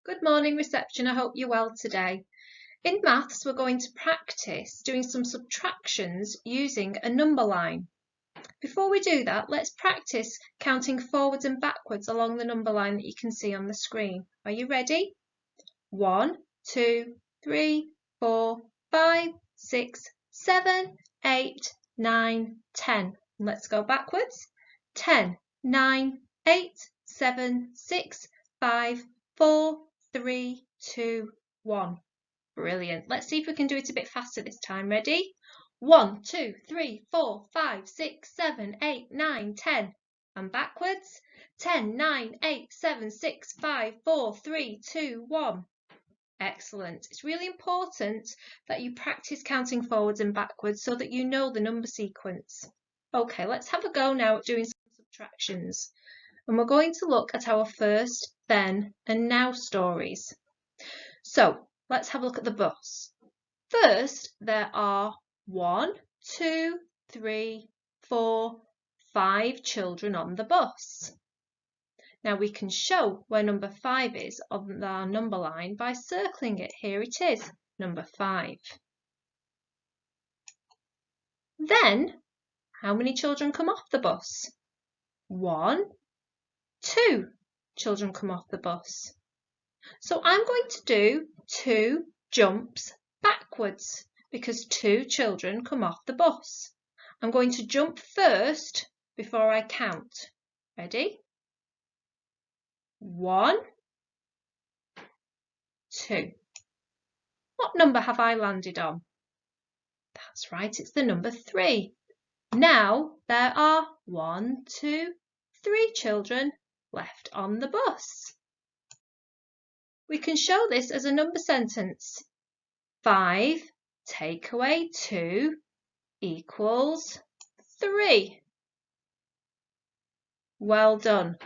Good morning, reception. I hope you're well today. In maths, we're going to practice doing some subtractions using a number line. Before we do that, let's practice counting forwards and backwards along the number line that you can see on the screen. Are you ready? 1, 2, 3, 4, 5, 6, 7, 8, 9, 10. Let's go backwards. 10, 9, 8, 7, 6, 5, 4, 3, 2, 1. Brilliant. Let's see if we can do it a bit faster this time. Ready? 1, 2, 3, 4, 5, 6, 7, 8, 9, 10. And backwards. 10, 9, 8, 7, 6, 5, 4, 3, 2, 1. Excellent. It's really important that you practice counting forwards and backwards so that you know the number sequence. Okay, let's have a go now at doing some subtractions. And we're going to look at our first, then, and now stories. So let's have a look at the bus. First, there are 1, 2, 3, 4, 5 children on the bus. Now we can show where number 5 is on our number line by circling it. Here it is, number 5. Then, how many children come off the bus? 1, 2 children come off the bus. So I'm going to do 2 jumps backwards because 2 children come off the bus. I'm going to jump first before I count. Ready? 1, 2. What number have I landed on? That's right, it's the number 3. Now there are 1, 2, 3 children left on the bus. We can show this as a number sentence. 5 take away 2 equals 3. Well done.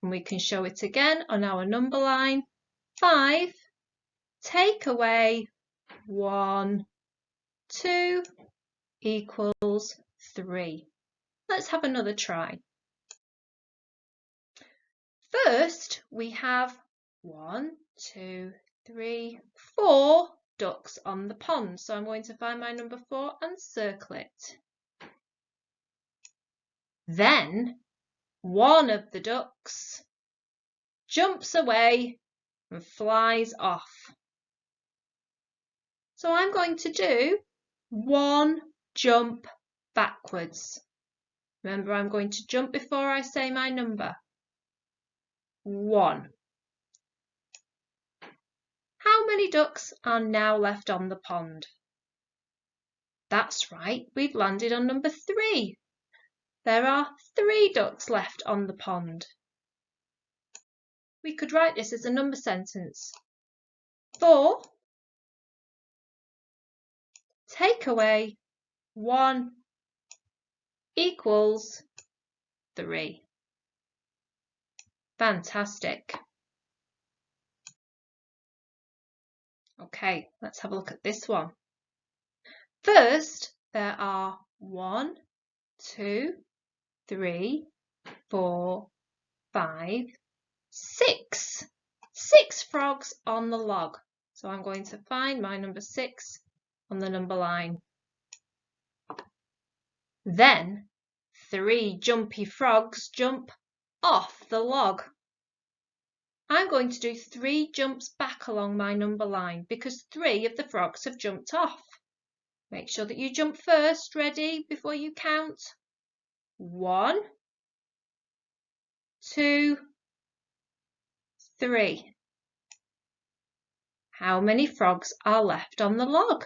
And we can show it again on our number line. 5 take away 1, 2 equals 3. Let's have another try. First, we have 1, 2, 3, 4 ducks on the pond. So I'm going to find my number 4 and circle it. Then one of the ducks jumps away and flies off. So I'm going to do 1 jump backwards. Remember, I'm going to jump before I say my number. 1. How many ducks are now left on the pond? That's right, we've landed on number 3. There are 3 ducks left on the pond. We could write this as a number sentence. 4 take away 1 equals 3. Fantastic. Okay, let's have a look at this one. First, there are 1, 2, 3, 4, 5, 6. 6 frogs on the log. So I'm going to find my number 6 on the number line. Then 3 jumpy frogs jump off the log. I'm going to do 3 jumps back along my number line because 3 of the frogs have jumped off. Make sure that you jump first. Ready? Before you count. 1, 2, 3. How many frogs are left on the log?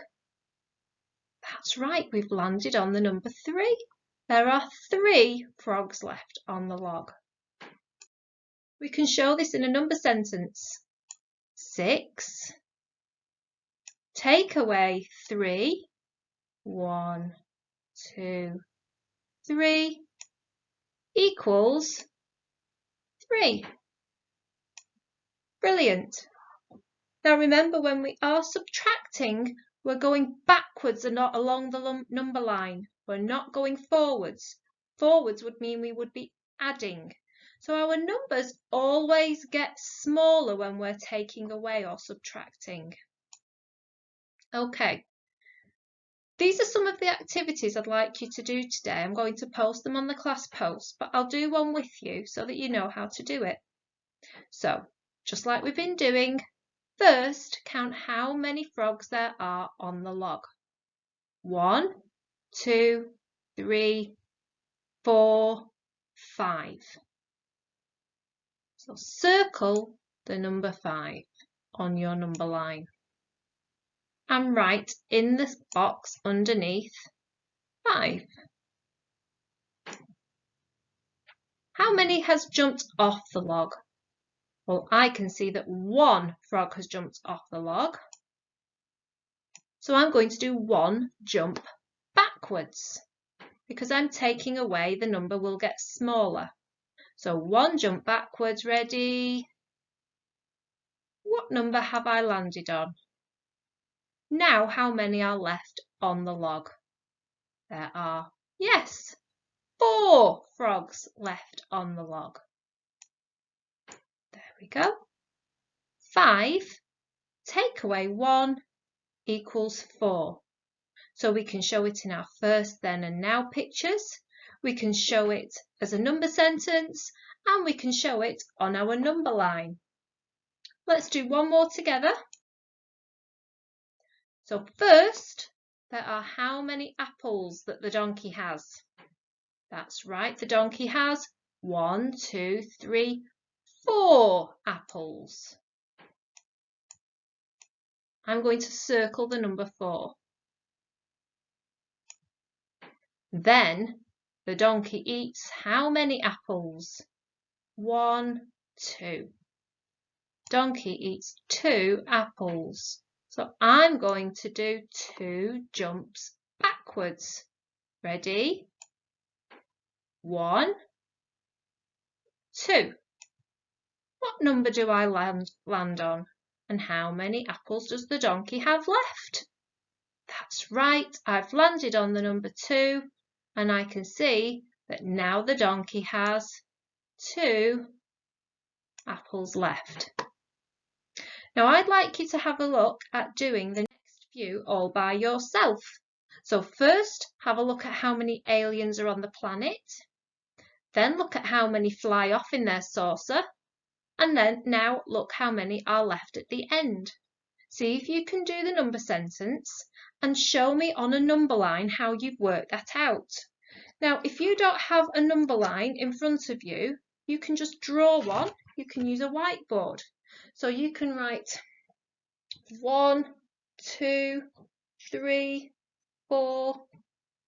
That's right, we've landed on the number 3. There are 3 frogs left on the log. We can show this in a number sentence. 6 take away 3. 1, 2, 3 equals 3. Brilliant. Now remember, when we are subtracting, we're going backwards and not along the number line. We're not going forwards. Forwards would mean we would be adding. So our numbers always get smaller when we're taking away or subtracting. Okay, these are some of the activities I'd like you to do today. I'm going to post them on the class post, but I'll do one with you so that you know how to do it. So, just like we've been doing, first count how many frogs there are on the log. 1, 2, 3, 4, 5. So circle the number 5 on your number line and write in the box underneath 5. How many has jumped off the log? Well, I can see that 1 frog has jumped off the log. So I'm going to do 1 jump backwards because I'm taking away, the number will get smaller. So 1 jump backwards, ready? What number have I landed on? Now, how many are left on the log? There are, yes, 4 frogs left on the log. There we go. 5, take away 1 equals 4. So we can show it in our first, then and now pictures. We can show it as a number sentence, and we can show it on our number line. Let's do one more together. So first, there are how many apples that the donkey has? That's right, the donkey has 1, 2, 3, 4 apples. I'm going to circle the number 4. Then the donkey eats how many apples? 1, 2. Donkey eats 2 apples. So I'm going to do 2 jumps backwards. Ready? 1, 2. What number do I land on? And how many apples does the donkey have left? That's right, I've landed on the number 2, and I can see that now the donkey has 2 apples left. Now I'd like you to have a look at doing the next few all by yourself. So first, have a look at how many aliens are on the planet. Then look at how many fly off in their saucer. And then now look how many are left at the end. See if you can do the number sentence and show me on a number line how you've worked that out. Now, if you don't have a number line in front of you, you can just draw one. You can use a whiteboard. So you can write 1, 2, 3, 4,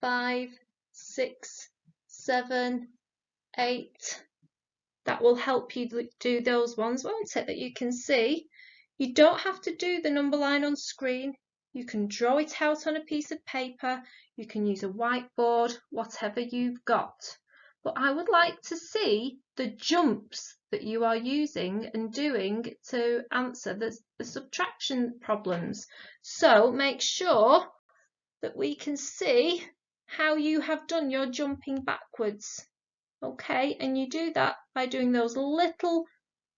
5, 6, 7, 8. That will help you do those ones, won't it, that you can see. You don't have to do the number line on screen. You can draw it out on a piece of paper. You can use a whiteboard, whatever you've got. But I would like to see the jumps that you are using and doing to answer the subtraction problems. So make sure that we can see how you have done your jumping backwards. Okay, and you do that by doing those little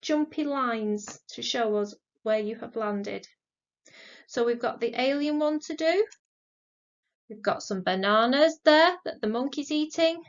jumpy lines to show us where you have landed. So we've got the alien one to do. We've got some bananas there that the monkey's eating.